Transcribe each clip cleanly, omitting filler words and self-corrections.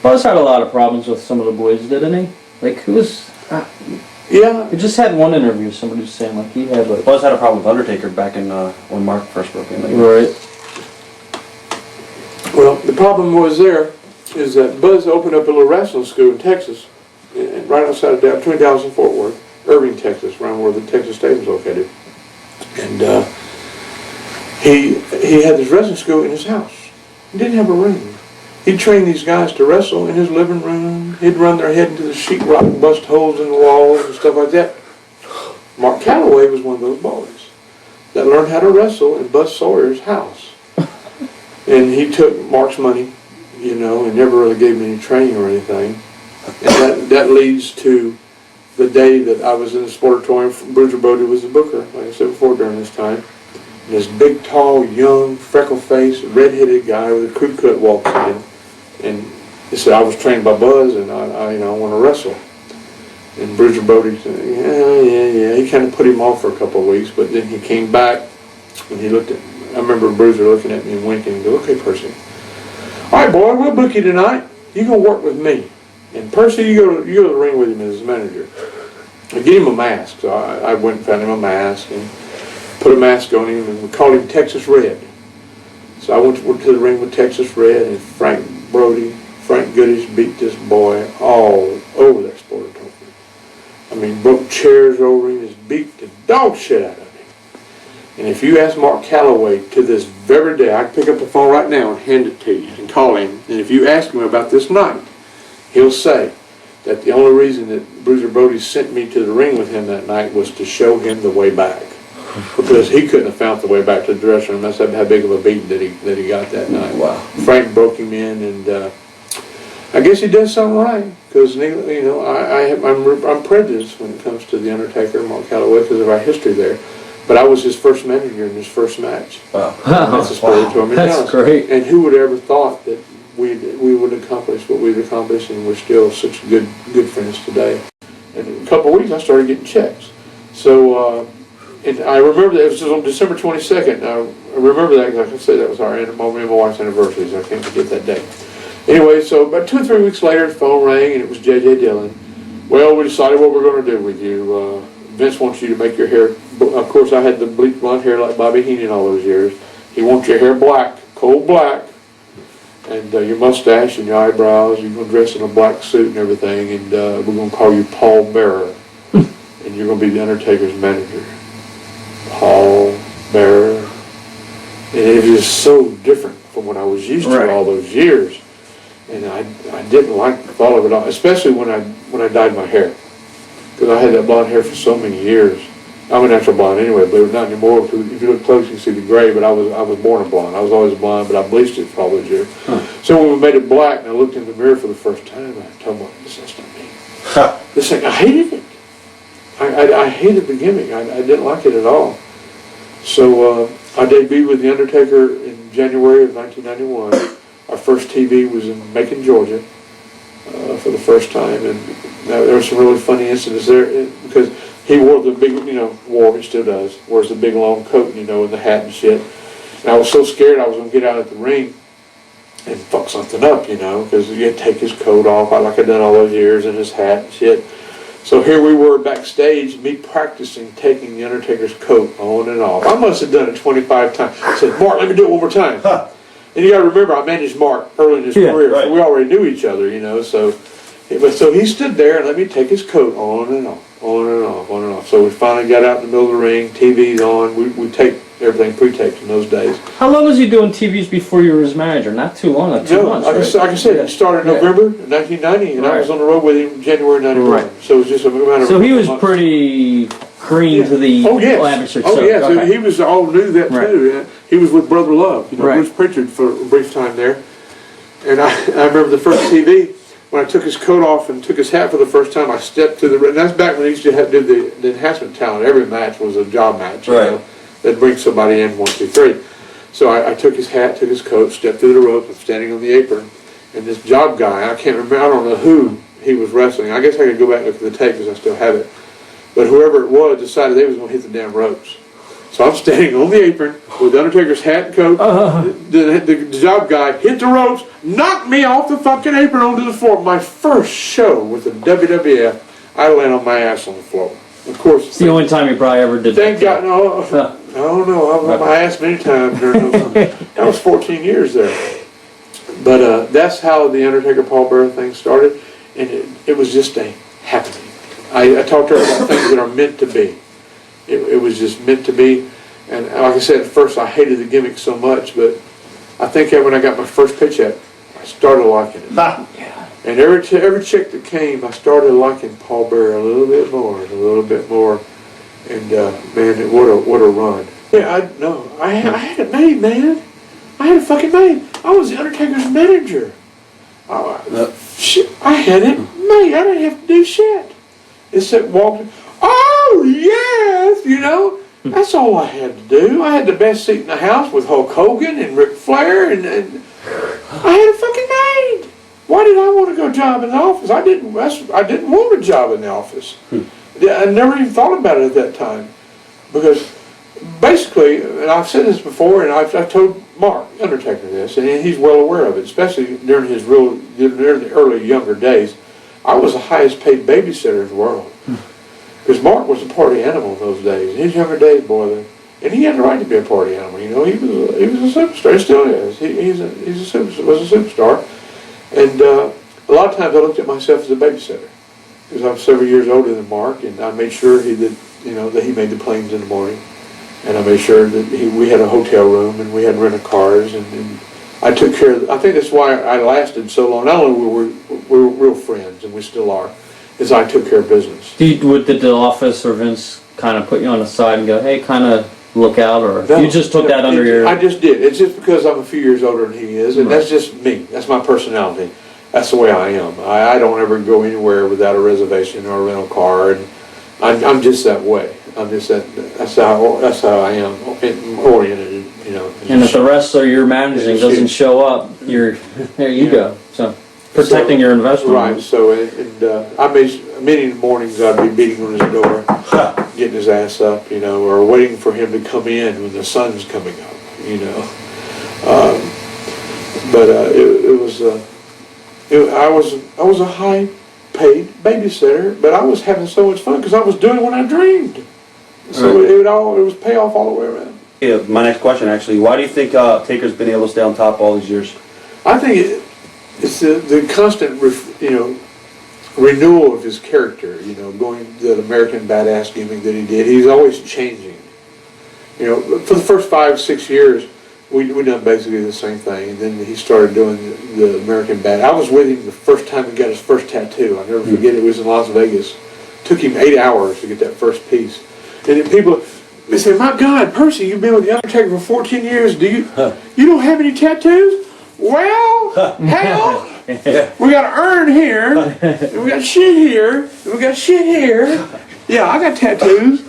Buzz had a lot of problems with some of the boys, didn't he? Like, who was... Yeah. I just had one interview, somebody was saying, like, he had, like... Buzz had a problem with Undertaker back in, when Mark first broke in. Right. Well, the problem was there is that Buzz opened up a little wrestling school in Texas, right outside of between Dallas and Fort Worth, Irving, Texas, around where the Texas Stadium's located. And he had this wrestling school in his house. He didn't have a ring. He'd train these guys to wrestle in his living room. He'd run their head into the sheetrock and bust holes in the walls and stuff like that. Mark Calaway was one of those boys that learned how to wrestle in Buzz Sawyer's house. And he took Mark's money, you know, and never really gave him any training or anything. And that leads to the day that I was in the Sportatorium. Bruiser Brody was the booker, like I said before, during this time. And this big, tall, young, freckle-faced, red-headed guy with a crew cut walks in. And he said, I was trained by Buzz, and I want to wrestle. And Bruiser Brody said, yeah. He kind of put him off for a couple of weeks, but then he came back, and he looked at, I remember Bruiser looking at me and winking and go, okay, Percy. All right, boy, we'll book you tonight. You're going to work with me. And Percy, you go to the ring with him as his manager. I get him a mask. So I went and found him a mask and put a mask on him, and we called him Texas Red. So I went to the ring with Texas Red, and Frank Goodish beat this boy all over that Sportatorium. I mean, broke chairs over him, just beat the dog shit out of him. And if you ask Mark Calaway to this very day, I can pick up the phone right now and hand it to you and call him, and if you ask him about this night, he'll say that the only reason that Bruiser Brody sent me to the ring with him that night was to show him the way back. Because he couldn't have found the way back to the dressing room. That's how big of a beating that he got that night. Wow. Frank broke him in, and I guess he did something right. Because, you know, I'm prejudiced when it comes to the Undertaker and Mark Calaway because of our history there. But I was his first manager in his first match. Wow. That's a Sportatorium in Dallas. That's great. And who would have ever thought that we would accomplish what we've accomplished, and we're still such good friends today. And in a couple of weeks, I started getting checks. So, and I remember that it was on December 22nd. I remember that because, like I said, that was me and my wife's anniversary, so I can't forget that day. Anyway, so about 2 or 3 weeks later, the phone rang, and it was J.J. Dillon. Well, we decided what we're going to do with you. Vince wants you to make your hair. Of course, I had the bleach blonde hair like Bobby Heenan all those years. He wants your hair black, coal black. And your mustache and your eyebrows, you're going to dress in a black suit and everything, and we're going to call you Paul Bearer. And you're going to be the Undertaker's manager. Paul Bearer. And it was just so different from what I was used to all those years. And I didn't like the thought of it all, especially when I dyed my hair. Because I had that blonde hair for so many year. I'm a natural blonde anyway, but not anymore. If you look close, you can see the gray. But I was born a blonde. I was always a blonde, but I bleached it for all those years. So when we made it black, and I looked in the mirror for the first time, I told myself, "This not me." This thing, I hated it. I hated the gimmick. I didn't like it at all. So I debuted with the Undertaker in January of 1991. Our first TV was in Macon, Georgia, for the first time, and there were some really funny incidents there because he wore the big, he still does, wears the big long coat, and the hat and shit. And I was so scared I was going to get out at the ring and fuck something up, because he had to take his coat off, like I'd done all those years, and his hat and shit. So here we were backstage, me practicing taking the Undertaker's coat on and off. I must have done it 25 times. I said, Mark, let me do it one more time. And you got to remember, I managed Mark early in his career, so we already knew each other, So he stood there and let me take his coat on and off, on and off, on and off. So we finally got out in the middle of the ring, TV's on. We taped everything pre-taped in those days. How long was he doing TVs before you were his manager? Not too long, like 2 months, right? Like I said, it started in November 1990, and I was on the road with him January 91. Right. So it was just a matter of. So he was pretty green to the amateur stuff. Oh yeah, so he was all knew that too. He was with Brother Love, Bruce Pritchard for a brief time there. And I remember the first TV, when I took his coat off and took his hat for the first time, I stepped to the ring. That's back when they used to do the enhancement talent. Every match was a job match, They'd bring somebody in, 1, 2, 3. So I took his hat, took his coat, stepped through the rope, and standing on the apron. And this job guy, I can't remember, I don't know who he was wrestling. I guess I could go back and look at the tape because I still have it. But whoever it was decided they was going to hit the damn ropes. So I'm standing on the apron with Undertaker's hat and coat. The job guy hit the ropes, knocked me off the fucking apron onto the floor. My first show with the WWF, I land on my ass on the floor. Of course. It's the only time you probably ever did Thank that. God, no. I don't know. I've on my ass many times during those. That was 14 years there. But that's how the Undertaker Paul Bearer thing started, and it was just a happening. I talked to her about things that are meant to be. It was just meant to be, and like I said, at first I hated the gimmick so much, but I think that when I got my first paycheck, I started liking it. Yeah. And every chick that came, I started liking Paul Bearer a little bit more, and man, what a run! Yeah, I had it made, man. I had it fucking made. I was the Undertaker's manager. Shit, I had it made. I didn't have to do shit. Except walk. Oh yes, you know. That's all I had to do. I had the best seat in the house with Hulk Hogan and Ric Flair, and I had it fucking made. Why did I want to go job in the office? I didn't want a job in the office. I never even thought about it at that time, because basically, and I've said this before, and I've told Mark Undertaker this, and he's well aware of it, especially during the early younger days. I was the highest paid babysitter in the world. Because Mark was a party animal in those days. In his younger days, boy, and he had the right to be a party animal. You know, he was a superstar. He still is. Was a superstar. And a lot of times I looked at myself as a babysitter, because I'm several years older than Mark, and I made sure that he made the planes in the morning, and I made sure that we had a hotel room and we had rental cars, and I took care of. I think that's why I lasted so long. Not only were we real friends, and we still are, is I took care of business. Did the office or Vince kind of put you on the side and go, hey, kind of look out, or No, you just took that under your... I just did. It's just because I'm a few years older than he is, and that's just me. That's my personality. That's the way I am. I don't ever go anywhere without a reservation or a rental car, and I'm just that way. I'm just that's how I am oriented, you know. And if the wrestler you're managing doesn't show up, there you go. So protecting your investment. Right. So I many mornings I'd be beating on his door, getting his ass up, you know, or waiting for him to come in when the sun's coming up, you know. I was a high paid babysitter, but I was having so much fun because I was doing what I dreamed. So it was payoff all the way around. Yeah, my next question actually, why do you think Taker's been able to stay on top all these years? I think it's the constant, renewal of his character. You know, going the American Badass gimmick that he did. He's always changing. You know, for the first 5-6 years, we done basically the same thing, and then he started doing the American Badass. I was with him the first time he got his first tattoo. I'll never forget it. It was in Las Vegas. Took him 8 hours to get that first piece. And then people, they say, "My God, Percy, you've been with the Undertaker for 14 years. You don't have any tattoos?" Well, hell, we got to earn here, and we got shit here, and we got shit here. Yeah, I got tattoos.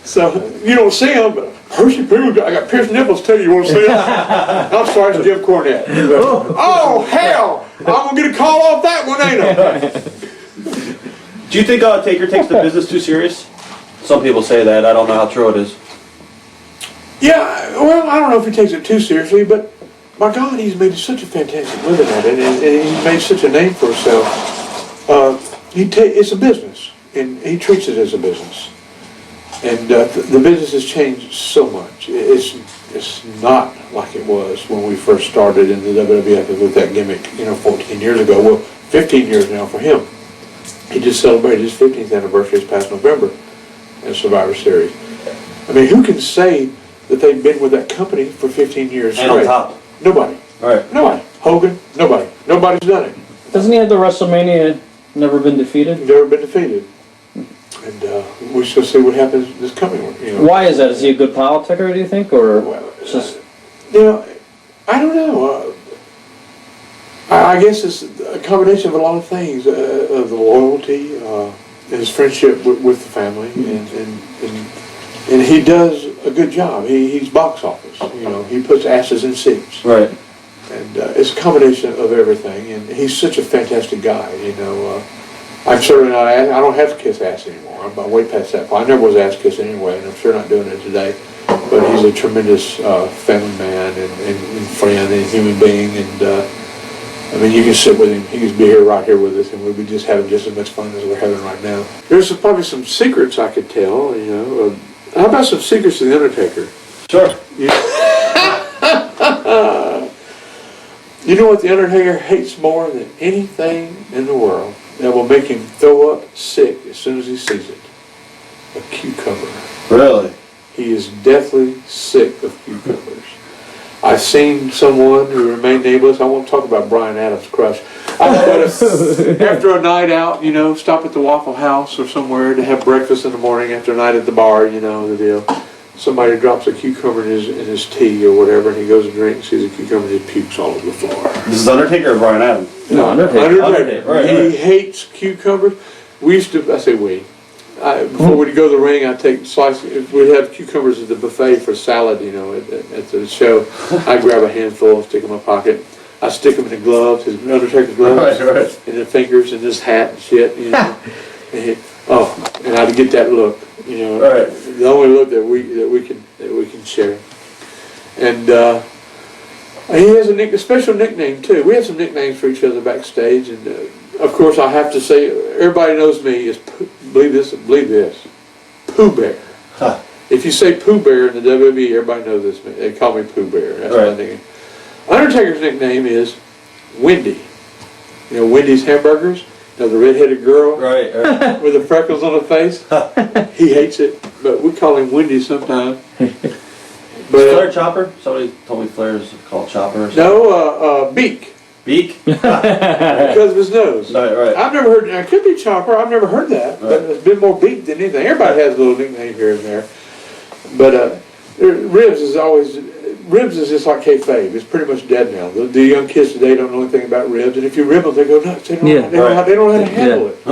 So you don't see them, but Percy Pringle, I got pierced nipples too. You want to see them? I'm sorry, it's Jim Cornette. Oh hell, I'm gonna get a call off that one, ain't I? Do you think Taker takes the business too serious? Some people say that. I don't know how true it is. Yeah, well, I don't know if he takes it too seriously, but my God, he's made such a fantastic living at it, and he's made such a name for himself. It's a business, and he treats it as a business. And the business has changed so much. It's not like it was when we first started in the WWF with that gimmick, 14 years ago. Well, 15 years now for him. He just celebrated his 15th anniversary this past November in Survivor Series. I mean, who can say that they've been with that company for 15 years And on top. Nobody. Right. Nobody. Hogan, nobody. Nobody's done it. Doesn't he have the WrestleMania never been defeated? Never been defeated. And we shall see what happens this coming one. Why is that? Is he a good politicker, do you think? Or just... I don't know. I guess it's a combination of a lot of things. Of the loyalty, his friendship with the family, and he does a good job. He's box office. He puts asses in seats. Right. And it's a combination of everything. And he's such a fantastic guy. I'm certainly not. I don't have to kiss ass anymore. I'm way past that point. I never was ass kissing anyway, and I'm sure not doing it today. but he's a tremendous family man and friend and human being. And I mean, you can sit with him. He could be here right here with us, and we'd be just having just as much fun as we're having right now. There's probably some secrets I could tell. How about some secrets of the Undertaker? Sure. You know what the Undertaker hates more than anything in the world that will make him throw up sick as soon as he sees it? A cucumber. Really? He is deathly sick of cucumbers. I've seen someone who remained nameless. I won't talk about Brian Adams' crush. After a night out, stop at the Waffle House or somewhere to have breakfast in the morning after a night at the bar, the deal. Somebody drops a cucumber in his tea or whatever, and he goes to drink and sees a cucumber and he pukes all over the floor. This is Undertaker or Brian Adams? No, Undertaker. He hates cucumbers. We used to, I say we. Before we'd go to the ring, I'd take slices. We'd have cucumbers at the buffet for salad, at the show. I'd grab a handful, stick them in my pocket. I'd stick them in the gloves, his Undertaker gloves, Right. and the fingers and his hat and shit, and I'd get that look, Right. the only look that we can share. And he has a special nickname too. We have some nicknames for each other backstage, and of course I have to say, everybody knows me as believe this, Pooh Bear. Huh. If you say Pooh Bear in the WWE, everybody knows this. They call me Pooh Bear. That's Right. my nickname. Undertaker's nickname is Wendy. Wendy's hamburgers. The redheaded girl Right. with the freckles on her face. He hates it, but we call him Wendy sometimes. Flair Chopper? Somebody told me Flair's called Chopper or something. No, Beak. Beak? Because of his nose. Right. I've never heard, it could be Chopper, I've never heard that, but it's been more Beak than anything. Everybody has a little nickname here and there. But Ribs is just like kayfabe. It's pretty much dead now. The young kids today don't know anything about Ribs, and if you rib them, they go nuts. They don't know how to handle it.